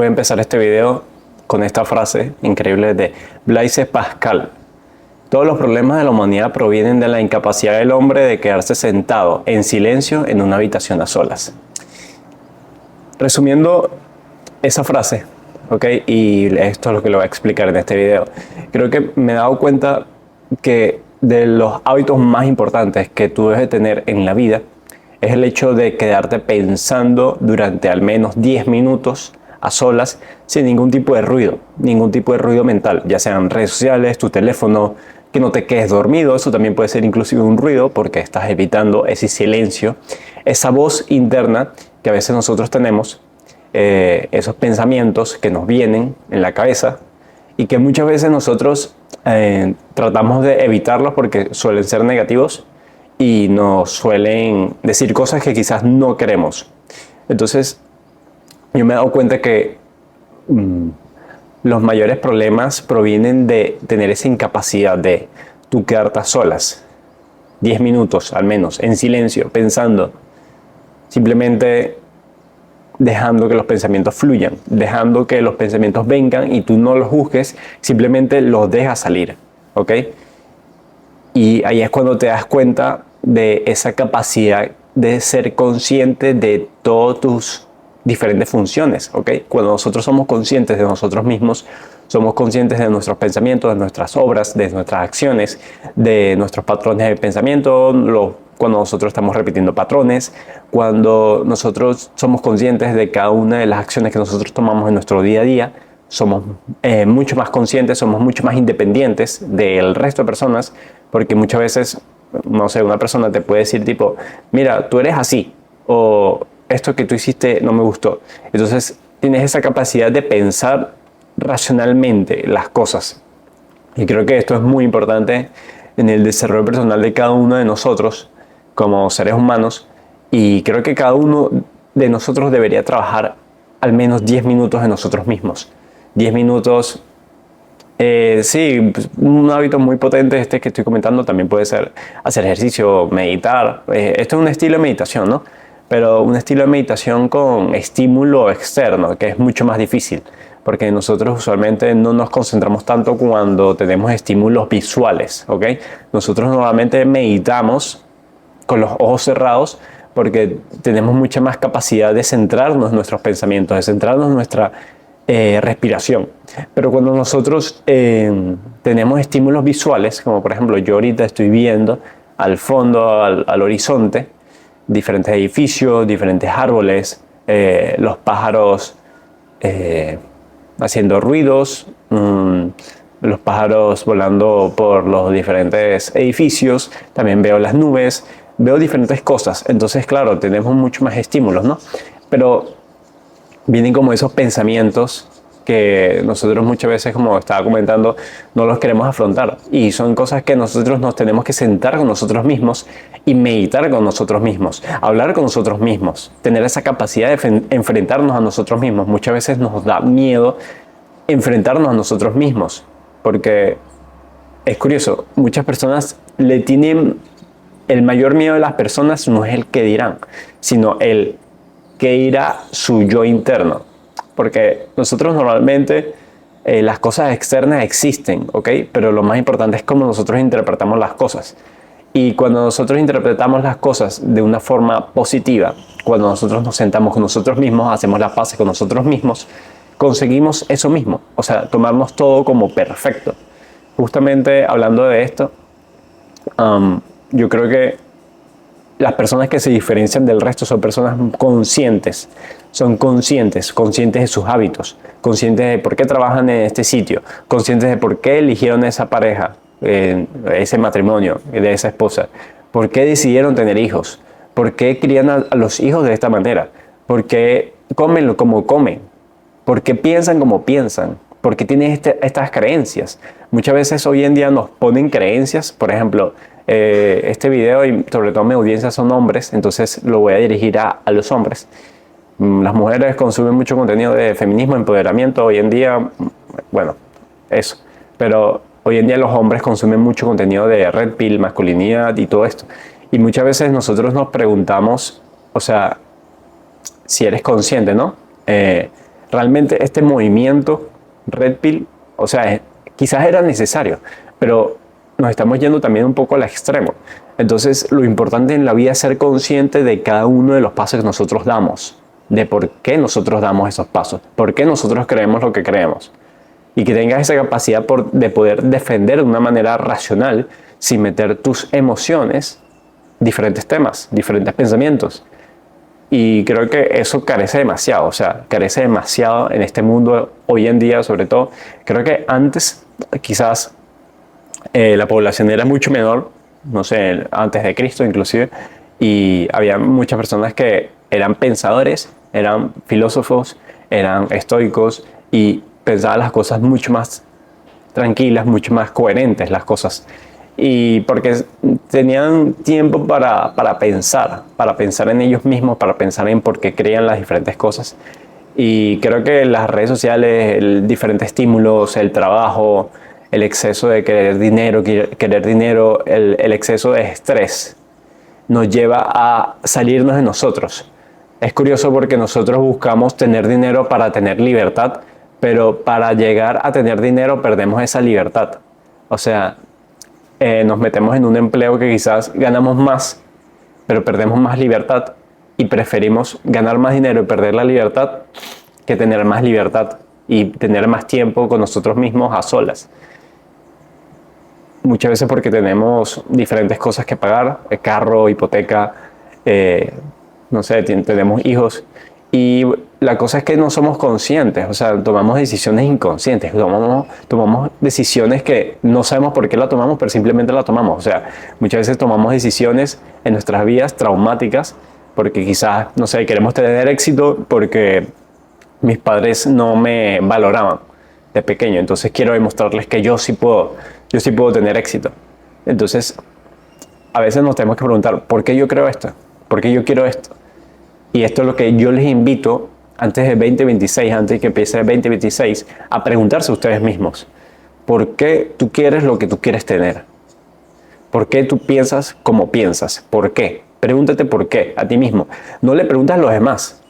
Voy a empezar este video con esta frase increíble de Blaise Pascal. Todos los problemas de la humanidad provienen de la incapacidad del hombre de quedarse sentado en silencio en una habitación a solas. Resumiendo esa frase, ¿ok? Y esto es lo que lo voy a explicar en este video. Creo que me he dado cuenta que de los hábitos más importantes que tú debes de tener en la vida es el hecho de quedarte pensando durante al menos 10 minutos a solas sin ningún tipo de ruido mental, ya sean redes sociales, tu teléfono, que no te quedes dormido. Eso también puede ser inclusive un ruido porque estás evitando ese silencio, esa voz interna que a veces nosotros tenemos, esos pensamientos que nos vienen en la cabeza y que muchas veces nosotros tratamos de evitarlos porque suelen ser negativos y nos suelen decir cosas que quizás no queremos. Entonces, yo me he dado cuenta que los mayores problemas provienen de tener esa incapacidad de tú quedarte a solas, 10 minutos al menos, en silencio, pensando, simplemente dejando que los pensamientos fluyan, dejando que los pensamientos vengan y tú no los juzgues, simplemente los dejas salir, ¿ok? Y ahí es cuando te das cuenta de esa capacidad de ser consciente de todas tus diferentes funciones, ¿ok? Cuando nosotros somos conscientes de nosotros mismos, somos conscientes de nuestros pensamientos, de nuestras obras, de nuestras acciones, de nuestros patrones de pensamiento, cuando nosotros estamos repitiendo patrones, cuando nosotros somos conscientes de cada una de las acciones que nosotros tomamos en nuestro día a día, somos mucho más conscientes, somos mucho más independientes del resto de personas, porque muchas veces, no sé, una persona te puede decir tipo, mira, tú eres así, o esto que tú hiciste no me gustó. Entonces tienes esa capacidad de pensar racionalmente las cosas. Y creo que esto es muy importante en el desarrollo personal de cada uno de nosotros como seres humanos. Y creo que cada uno de nosotros debería trabajar al menos 10 minutos en nosotros mismos. 10 minutos. Sí, un hábito muy potente este que estoy comentando también puede ser hacer ejercicio, meditar. Esto es un estilo de meditación, ¿no? Pero un estilo de meditación con estímulo externo, que es mucho más difícil, porque nosotros usualmente no nos concentramos tanto cuando tenemos estímulos visuales, ¿ok? Nosotros normalmente meditamos con los ojos cerrados porque tenemos mucha más capacidad de centrarnos en nuestros pensamientos, de centrarnos en nuestra respiración. Pero cuando nosotros tenemos estímulos visuales, como por ejemplo yo ahorita estoy viendo al fondo, al horizonte, diferentes edificios, diferentes árboles, los pájaros haciendo ruidos, los pájaros volando por los diferentes edificios, también veo las nubes, veo diferentes cosas. Entonces, claro, tenemos mucho más estímulos, ¿no? Pero vienen como esos pensamientos que nosotros muchas veces, como estaba comentando, no los queremos afrontar. Y son cosas que nosotros nos tenemos que sentar con nosotros mismos y meditar con nosotros mismos, hablar con nosotros mismos, tener esa capacidad de enfrentarnos a nosotros mismos. Muchas veces nos da miedo enfrentarnos a nosotros mismos, porque es curioso, muchas personas le tienen el mayor miedo de las personas no es el que dirán, sino el que irá su yo interno. Porque nosotros normalmente las cosas externas existen, ¿ok? Pero lo más importante es cómo nosotros interpretamos las cosas. Y cuando nosotros interpretamos las cosas de una forma positiva, cuando nosotros nos sentamos con nosotros mismos, hacemos las paces con nosotros mismos, conseguimos eso mismo. O sea, tomarnos todo como perfecto. Justamente hablando de esto, yo creo que las personas que se diferencian del resto son personas conscientes, conscientes de sus hábitos, conscientes de por qué trabajan en este sitio, conscientes de por qué eligieron esa pareja, ese matrimonio, de esa esposa, por qué decidieron tener hijos, por qué crían a los hijos de esta manera, por qué comen como comen, por qué piensan como piensan, por qué tienen estas creencias. Muchas veces hoy en día nos ponen creencias, por ejemplo, este video y sobre todo mi audiencia son hombres, entonces lo voy a dirigir a los hombres. Las mujeres consumen mucho contenido de feminismo, empoderamiento hoy en día, bueno, eso. Pero hoy en día los hombres consumen mucho contenido de red pill, masculinidad y todo esto. Y muchas veces nosotros nos preguntamos, o sea, si eres consciente, ¿no? realmente este movimiento Red Pill, o sea, quizás era necesario, pero nos estamos yendo también un poco al extremo. Entonces, lo importante en la vida es ser consciente de cada uno de los pasos que nosotros damos, de por qué nosotros damos esos pasos, por qué nosotros creemos lo que creemos. Y que tengas esa capacidad de poder defender de una manera racional, sin meter tus emociones, diferentes temas, diferentes pensamientos. Y creo que eso carece demasiado, o sea, carece demasiado en este mundo hoy en día, sobre todo. Creo que antes quizás la población era mucho menor, no sé, antes de Cristo inclusive, y había muchas personas que eran pensadores, eran filósofos, eran estoicos y pensaban las cosas mucho más tranquilas, mucho más coherentes las cosas. Y porque tenían tiempo para pensar en ellos mismos, para pensar en por qué creían las diferentes cosas. Y creo que las redes sociales, diferentes estímulos, el trabajo, el exceso de querer dinero, el exceso de estrés, nos lleva a salirnos de nosotros. Es curioso porque nosotros buscamos tener dinero para tener libertad, pero para llegar a tener dinero perdemos esa libertad. O sea, nos metemos en un empleo que quizás ganamos más, pero perdemos más libertad y preferimos ganar más dinero y perder la libertad que tener más libertad y tener más tiempo con nosotros mismos a solas. Muchas veces porque tenemos diferentes cosas que pagar, carro, hipoteca, no sé, tenemos hijos. Y la cosa es que no somos conscientes, o sea, tomamos decisiones inconscientes, tomamos decisiones que no sabemos por qué la tomamos, pero simplemente la tomamos. O sea, muchas veces tomamos decisiones en nuestras vidas traumáticas, porque quizás, no sé, queremos tener éxito porque mis padres no me valoraban de pequeño, entonces quiero demostrarles que yo sí puedo tener éxito. Entonces, a veces nos tenemos que preguntar, ¿por qué yo creo esto? ¿Por qué yo quiero esto? Y esto es lo que yo les invito antes de 2026, antes de que empiece el 2026, a preguntarse ustedes mismos. ¿Por qué tú quieres lo que tú quieres tener? ¿Por qué tú piensas como piensas? ¿Por qué? Pregúntate por qué a ti mismo. No le preguntas a los demás.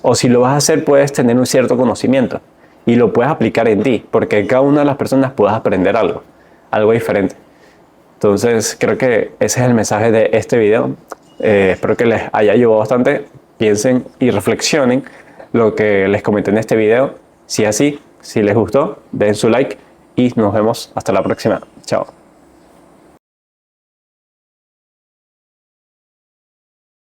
O si lo vas a hacer, puedes tener un cierto conocimiento y lo puedes aplicar en ti, porque cada una de las personas puedes aprender algo diferente. Entonces, creo que ese es el mensaje de este video. Espero que les haya ayudado bastante. Piensen y reflexionen lo que les comenté en este video. Si es así, si les gustó, den su like y nos vemos hasta la próxima. Chao.